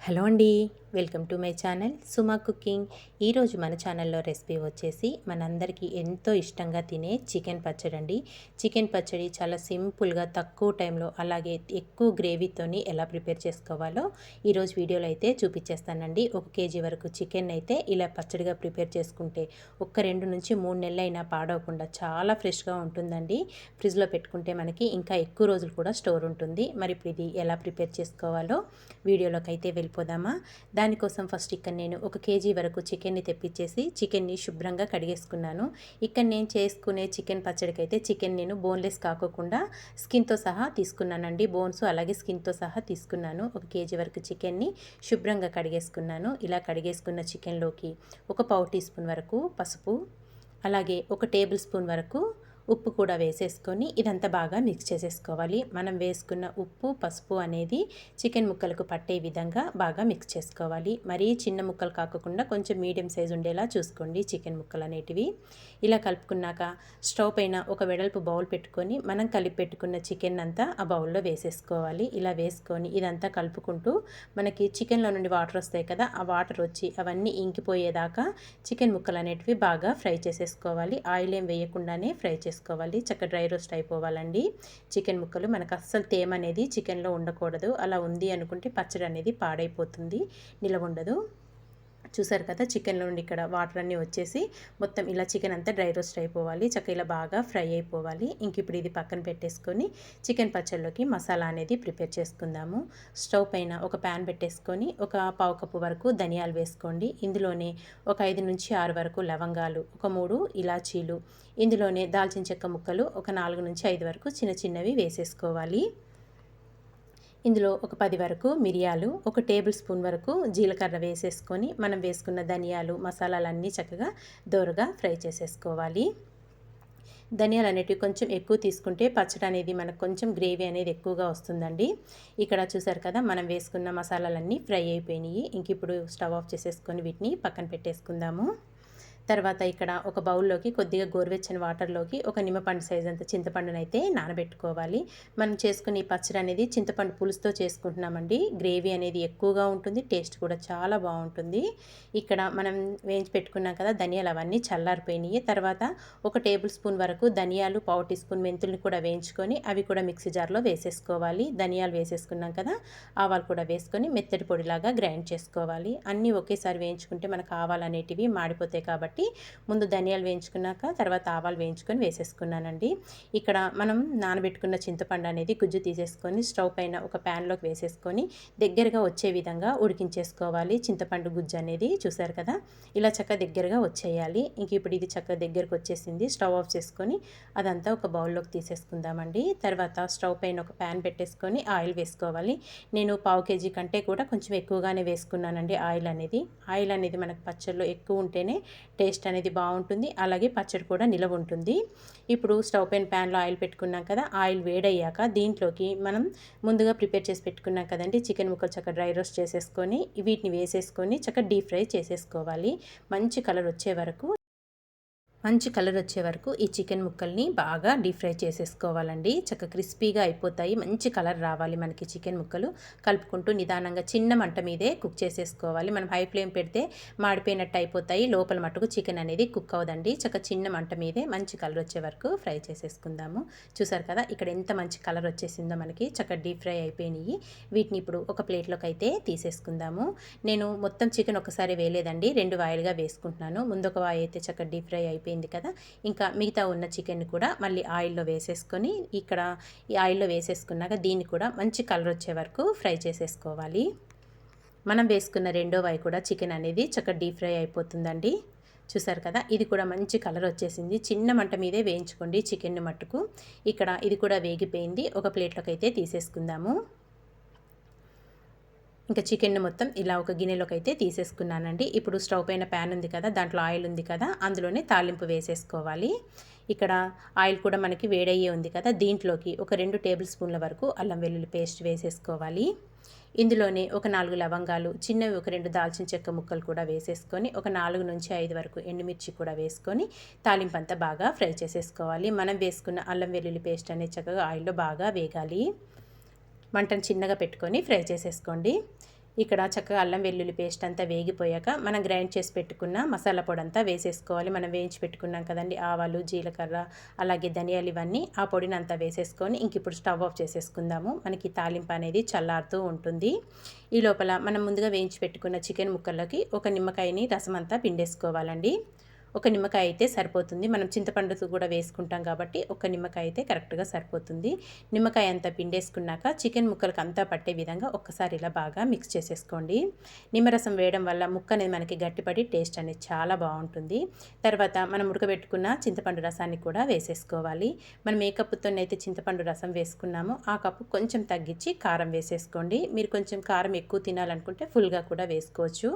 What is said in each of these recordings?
Hello అండి, welcome to my channel Suma cooking. ఈరోజు మన ఛానల్లో రెసిపీ వచ్చేసి మనందరికీ ఎంతో ఇష్టంగా తినే చికెన్ పచ్చడి అండి. చికెన్ పచ్చడి చాలా సింపుల్గా తక్కువ టైంలో అలాగే ఎక్కువ గ్రేవీతోని ఎలా ప్రిపేర్ చేసుకోవాలో ఈరోజు వీడియోలో అయితే చూపించేస్తానండి. 1 కేజీ వరకు చికెన్ అయితే ఇలా పచ్చడిగా ప్రిపేర్ చేసుకుంటే ఒక్క 2 నుంచి 3 నెలలైనా పాడవకుండా చాలా ఫ్రెష్గా ఉంటుందండి. ఫ్రిడ్జ్లో పెట్టుకుంటే మనకి ఇంకా ఎక్కువ రోజులు కూడా స్టోర్ ఉంటుంది. మరి ఇప్పుడు ఇది ఎలా ప్రిపేర్ చేసుకోవాలో వీడియోలోకి అయితే వెళ్ళిపోదామా. దానికోసం ఫస్ట్ ఇక్కడ నేను 1 కేజీ వరకు చికెన్ని తెప్పించేసి చికెన్ని శుభ్రంగా కడిగేసుకున్నాను. ఇక్కడ నేను చేసుకునే చికెన్ పచ్చడికి అయితే చికెన్ నేను బోన్లెస్ కాకోకుండా స్కిన్తో సహా తీసుకున్నానండి. బోన్స్ అలాగే స్కిన్తో సహా తీసుకున్నాను. 1 కేజీ వరకు చికెన్ని శుభ్రంగా కడిగేసుకున్నాను. ఇలా కడిగేసుకున్న చికెన్లోకి 1 పావు టీ స్పూన్ వరకు పసుపు, అలాగే 1 టేబుల్ స్పూన్ వరకు ఉప్పు కూడా వేసేసుకొని ఇదంతా బాగా మిక్స్ చేసేసుకోవాలి. మనం వేసుకున్న ఉప్పు పసుపు అనేది చికెన్ ముక్కలకు పట్టే విధంగా బాగా మిక్స్ చేసుకోవాలి. మరీ చిన్న ముక్కలు కాకుండా కొంచెం మీడియం సైజు ఉండేలా చూసుకోండి చికెన్ ముక్కలు అనేటివి. ఇలా కలుపుకున్నాక స్టవ్ పైన ఒక వెడల్పు బౌల్ పెట్టుకొని మనం కలిపి పెట్టుకున్న చికెన్ అంతా ఆ బౌల్లో వేసేసుకోవాలి. ఇలా వేసుకొని ఇదంతా కలుపుకుంటూ మనకి చికెన్లో నుండి వాటర్ వస్తాయి కదా, ఆ వాటర్ వచ్చి అవన్నీ ఇంకిపోయేదాకా చికెన్ ముక్కలు అనేటివి బాగా ఫ్రై చేసేసుకోవాలి. ఆయిల్ ఏం వేయకుండానే ఫ్రై చేసుకోవాలి. చక్కగా డ్రై రోస్ట్ అయిపోవాలండి చికెన్ ముక్కలు. మనకు అస్సలు తేమ అనేది చికెన్లో ఉండకూడదు. అలా ఉంది అనుకుంటే పచ్చడి అనేది పాడైపోతుంది, నిలవ ఉండదు. చూసారు కదా, చికెన్లో నుండి ఇక్కడ వాటర్ అన్నీ వచ్చేసి మొత్తం ఇలా చికెన్ అంతా డ్రై రోస్ట్ అయిపోవాలి. చక్కగా ఇలా బాగా ఫ్రై అయిపోవాలి. ఇంక ఇప్పుడు ఇది పక్కన పెట్టేసుకొని చికెన్ పచ్చడిలోకి మసాలా అనేది ప్రిపేర్ చేసుకుందాము. స్టవ్ పైన ఒక ప్యాన్ పెట్టేసుకొని ఒక పావు కప్పు వరకు ధనియాలు వేసుకోండి. ఇందులోనే ఒక 5 నుంచి 6 వరకు లవంగాలు, ఒక 3 ఇలాచీలు, ఇందులోనే దాల్చిన చెక్క ముక్కలు ఒక 4 నుంచి 5 వరకు చిన్న చిన్నవి వేసేసుకోవాలి. ఇందులో ఒక 10 వరకు మిరియాలు, ఒక టేబుల్ స్పూన్ వరకు జీలకర్ర వేసేసుకొని మనం వేసుకున్న ధనియాలు మసాలాలన్నీ చక్కగా దోరగా ఫ్రై చేసేసుకోవాలి. ధనియాలు అనేటివి కొంచెం ఎక్కువ తీసుకుంటే పచ్చడి అనేది మనకు కొంచెం గ్రేవీ అనేది ఎక్కువగా వస్తుందండి. ఇక్కడ చూసారు కదా, మనం వేసుకున్న మసాలాలన్నీ ఫ్రై అయిపోయినాయి. ఇంక ఇప్పుడు స్టవ్ ఆఫ్ చేసేసుకొని వీటిని పక్కన పెట్టేసుకుందాము. తర్వాత ఇక్కడ ఒక బౌల్లోకి కొద్దిగా గోరువెచ్చని వాటర్లోకి ఒక నిమ్మపండు సైజ్ అంత చింతపండునైతే నానబెట్టుకోవాలి. మనం చేసుకునే ఈ పచ్చడి అనేది చింతపండు పులుసుతో చేసుకుంటున్నామండి. గ్రేవీ అనేది ఎక్కువగా ఉంటుంది, టేస్ట్ కూడా చాలా బాగుంటుంది. ఇక్కడ మనం వేయించి పెట్టుకున్నాం కదా ధనియాలు, అవన్నీ చల్లారిపోయినాయి. తర్వాత ఒక టేబుల్ స్పూన్ వరకు ధనియాలు, పావు టీ స్పూన్ మెంతుల్ని కూడా వేయించుకొని అవి కూడా మిక్సీ జార్లో వేసేసుకోవాలి. ధనియాలు వేసేసుకున్నాం కదా, ఆవాలు కూడా వేసుకొని మెత్తటి పొడిలాగా గ్రైండ్ చేసుకోవాలి. అన్నీ ఒకేసారి వేయించుకుంటే మనకు ఆవాలు అనేటివి మాడిపోతాయి కాబట్టి ముందు ధనియాలు వేయించుకున్నాక తర్వాత ఆవాలు వేయించుకొని వేసేసుకున్నానండి. ఇక్కడ మనం నానబెట్టుకున్న చింతపండు అనేది గుజ్జు తీసేసుకొని స్టవ్ పైన ఒక ప్యాన్లోకి వేసేసుకొని దగ్గరగా వచ్చే విధంగా ఉడికించేసుకోవాలి. చింతపండు గుజ్జు అనేది చూసారు కదా, ఇలా చక్కగా దగ్గరగా వచ్చేయాలి. ఇంక ఇప్పుడు ఇది చక్కగా దగ్గరకు వచ్చేసింది. స్టవ్ ఆఫ్ చేసుకొని అదంతా ఒక బౌల్లోకి తీసేసుకుందామండి. తర్వాత స్టవ్ పైన ఒక ప్యాన్ పెట్టేసుకొని ఆయిల్ వేసుకోవాలి. నేను పావు కేజీ కంటే కూడా కొంచెం ఎక్కువగానే వేసుకున్నానండి ఆయిల్ అనేది. ఆయిల్ అనేది మనకు పచ్చడిలో ఎక్కువ ఉంటేనే టేస్ట్ అనేది బాగుంటుంది, అలాగే పచ్చడి కూడా నిలవ ఉంటుంది. ఇప్పుడు స్టవ్ పైన ప్యాన్లో ఆయిల్ పెట్టుకున్నాం కదా, ఆయిల్ వేడయ్యాక దీంట్లోకి మనం ముందుగా ప్రిపేర్ చేసి పెట్టుకున్నాం కదండి చికెన్ ముక్కలు చక్కగా డ్రై రోస్ట్ చేసేసుకొని వీటిని వేసేసుకొని చక్కగా డీప్ ఫ్రై చేసేసుకోవాలి. మంచి కలర్ వచ్చే వరకు ఈ చికెన్ ముక్కల్ని బాగా డీప్ ఫ్రై చేసేసుకోవాలండి. చక్కగా క్రిస్పీగా అయిపోతాయి, మంచి కలర్ రావాలి మనకి చికెన్ ముక్కలు. కలుపుకుంటూ నిదానంగా చిన్న మంట మీదే కుక్ చేసేసుకోవాలి. మనం హై ఫ్లేమ్ పెడితే మాడిపోయినట్టు అయిపోతాయి, లోపల మట్టుకు చికెన్ అనేది కుక్ అవ్వదండి. చక్కగా చిన్న మంట మీదే మంచి కలర్ వచ్చే వరకు ఫ్రై చేసేసుకుందాము. చూసారు కదా, ఇక్కడ ఎంత మంచి కలర్ వచ్చేసిందో మనకి, చక్కగా డీప్ ఫ్రై అయిపోయినాయి. వీటిని ఇప్పుడు ఒక ప్లేట్లోకి అయితే తీసేసుకుందాము. నేను మొత్తం చికెన్ ఒకసారి వేయలేదండి, 2 వాయిలుగా వేసుకుంటున్నాను. ముందు ఒక వాయి అయితే చక్కగా డీప్ ఫ్రై అయిపోయింది కదా, ఇంకా మిగతా ఉన్న చికెన్ కూడా మళ్ళీ ఆయిల్లో వేసేసుకొని ఇక్కడ ఈ ఆయిల్లో వేసేసుకున్నాక దీన్ని కూడా మంచి కలర్ వచ్చే వరకు ఫ్రై చేసేసుకోవాలి. మనం వేసుకున్న రెండో వాయి కూడా చికెన్ అనేది చక్కగా డీప్ ఫ్రై అయిపోతుందండి. చూసారు కదా, ఇది కూడా మంచి కలర్ వచ్చేసింది. చిన్న మంట మీదే వేయించుకోండి చికెన్ మట్టుకు. ఇక్కడ ఇది కూడా వేగిపోయింది, ఒక ప్లేట్లోకి అయితే తీసేసుకుందాము. ఇంకా చికెన్ మొత్తం ఇలా ఒక గిన్నెలోకి అయితే తీసేసుకున్నానండి. ఇప్పుడు స్టవ్ పైన ప్యాన్ ఉంది కదా, దాంట్లో ఆయిల్ ఉంది కదా, అందులోనే తాలింపు వేసేసుకోవాలి. ఇక్కడ ఆయిల్ కూడా మనకి వేడయ్యే ఉంది కదా, దీంట్లోకి ఒక 2 టేబుల్ స్పూన్ల వరకు అల్లం వెల్లుల్లి పేస్ట్ వేసేసుకోవాలి. ఇందులోనే ఒక 4 లవంగాలు, చిన్నవి ఒక 2 దాల్చిన చెక్క ముక్కలు కూడా వేసేసుకొని ఒక 4 నుంచి 5 వరకు ఎండుమిర్చి కూడా వేసుకొని తాలింపు అంతా బాగా ఫ్రై చేసేసుకోవాలి. మనం వేసుకున్న అల్లం వెల్లుల్లి పేస్ట్ అనేది చక్కగా ఆయిల్లో బాగా వేగాలి. మంటను చిన్నగా పెట్టుకొని ఫ్రై చేసేసుకోండి. ఇక్కడ చక్కగా అల్లం వెల్లుల్లి పేస్ట్ అంతా వేగిపోయాక మనం గ్రైండ్ చేసి పెట్టుకున్న మసాలా పొడి అంతా వేసేసుకోవాలి. మనం వేయించి పెట్టుకున్నాం కదండి, ఆవాలు, జీలకర్ర, అలాగే ధనియాలు, ఇవన్నీ ఆ పొడిని అంతా వేసేసుకొని ఇంక ఇప్పుడు స్టవ్ ఆఫ్ చేసేసుకుందాము. మనకి తాలింపు అనేది చల్లారుతూ ఉంటుంది. ఈ లోపల మనం ముందుగా వేయించి పెట్టుకున్న చికెన్ ముక్కల్లోకి ఒక నిమ్మకాయని రసం అంతా పిండేసుకోవాలండి. ఒక నిమ్మకాయ అయితే సరిపోతుంది. మనం చింతపండుతో కూడా వేసుకుంటాం కాబట్టి ఒక నిమ్మకాయ అయితే కరెక్ట్గా సరిపోతుంది. నిమ్మకాయ అంతా పిండేసుకున్నాక చికెన్ ముక్కలకు అంతా పట్టే విధంగా ఒక్కసారి ఇలా బాగా మిక్స్ చేసేసుకోండి. నిమ్మరసం వేయడం వల్ల ముక్క అనేది మనకి గట్టిపడి టేస్ట్ అనేది చాలా బాగుంటుంది. తర్వాత మనం ఉడకబెట్టుకున్న చింతపండు రసాన్ని కూడా వేసేసుకోవాలి. మనం ఏ కప్పుతోనైతే చింతపండు రసం వేసుకున్నామో ఆ కప్పు కొంచెం తగ్గించి కారం వేసేసుకోండి. మీరు కొంచెం కారం ఎక్కువ తినాలనుకుంటే ఫుల్గా కూడా వేసుకోవచ్చు.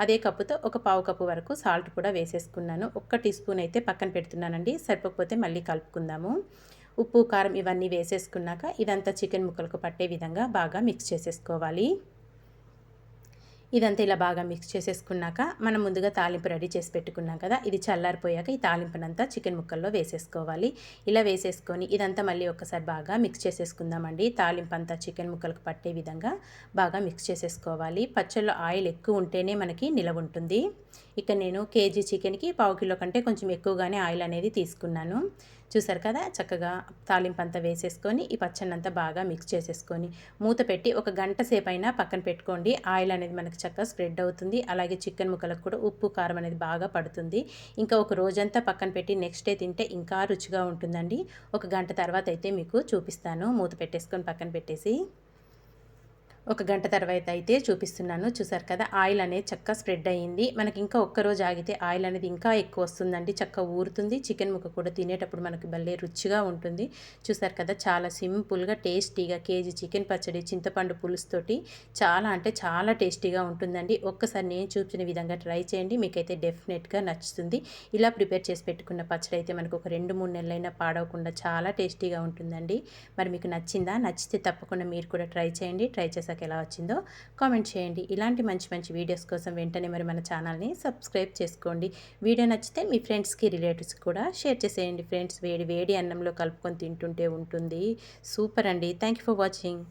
అదే కప్పుతో ఒక పావు కప్పు వరకు సాల్ట్ కూడా వేసేసుకున్నాను. ఒక్క టీ స్పూన్ అయితే పక్కన పెడుతున్నానండి, సరిపోకపోతే మళ్ళీ కలుపుకుందాము. ఉప్పు, కారం ఇవన్నీ వేసేసుకున్నాక ఇదంతా చికెన్ ముక్కలకు పట్టే విధంగా బాగా మిక్స్ చేసేసుకోవాలి. ఇదంతా ఇలా బాగా మిక్స్ చేసేసుకున్నాక మనం ముందుగా తాలింపు రెడీ చేసి పెట్టుకున్నాం కదా, ఇది చల్లారిపోయాక ఈ తాలింపునంతా చికెన్ ముక్కల్లో వేసేసుకోవాలి. ఇలా వేసేసుకొని ఇదంతా మళ్ళీ ఒకసారి బాగా మిక్స్ చేసేసుకుందామండి. తాలింపు అంతా చికెన్ ముక్కలకు పట్టే విధంగా బాగా మిక్స్ చేసేసుకోవాలి. పచ్చళ్ళలో ఆయిల్ ఎక్కువ ఉంటేనే మనకి నిలవ ఉంటుంది. ఇక నేను కేజీ చికెన్కి పావు కిలో కంటే కొంచెం ఎక్కువగానే ఆయిల్ అనేది తీసుకున్నాను. చూసారు కదా, చక్కగా తాలింపు అంతా వేసేసుకొని ఈ పచ్చడినంతా బాగా మిక్స్ చేసేసుకొని మూత పెట్టి ఒక గంట సేపు అయినా పక్కన పెట్టుకోండి. ఆయిల్ అనేది మనకి చక్కగా స్ప్రెడ్ అవుతుంది. అలాగే చికెన్ ముక్కలకు కూడా ఉప్పు, కారం అనేది బాగా పడుతుంది. ఇంకా ఒక రోజంతా పక్కన పెట్టి నెక్స్ట్ డే తింటే ఇంకా రుచిగా ఉంటుందండి. ఒక గంట తర్వాత అయితే మీకు చూపిస్తాను. మూత పెట్టేసుకొని పక్కన పెట్టేసి ఒక గంట తర్వాత అయితే చూపిస్తున్నాను. చూసారు కదా, ఆయిల్ అనేది చక్కగా స్ప్రెడ్ అయ్యింది. మనకి ఇంకా ఒక్కరోజు ఆగితే ఆయిల్ అనేది ఇంకా ఎక్కువ వస్తుందండి, చక్కగా ఊరుతుంది. చికెన్ ముక్క కూడా తినేటప్పుడు మనకి భలే రుచిగా ఉంటుంది. చూసారు కదా, చాలా సింపుల్గా టేస్టీగా కేజీ చికెన్ పచ్చడి చింతపండు పులుసుతోటి చాలా అంటే చాలా టేస్టీగా ఉంటుందండి. ఒక్కసారి నేను చూపించిన విధంగా ట్రై చేయండి, మీకైతే డెఫినెట్గా నచ్చుతుంది. ఇలా ప్రిపేర్ చేసి పెట్టుకున్న పచ్చడి అయితే మనకు ఒక 2-3 నెలలైనా పాడవకుండా చాలా టేస్టీగా ఉంటుందండి. మరి మీకు నచ్చిందా? నచ్చితే తప్పకుండా మీరు కూడా ట్రై చేయండి. ట్రై చేసాక ఎలా వచ్చిందో కామెంట్ చేయండి. ఇలాంటి మంచి మంచి వీడియోస్ కోసం వెంటనే మరి మన ఛానల్ని సబ్స్క్రైబ్ చేసుకోండి. వీడియో నచ్చితే మీ ఫ్రెండ్స్కి, రిలేటివ్స్కి కూడా షేర్ చేసేయండి ఫ్రెండ్స్. వేడి వేడి అన్నంలో కలుపుకొని తింటుంటే ఉంటుంది సూపర్ అండి. Thank you for watching.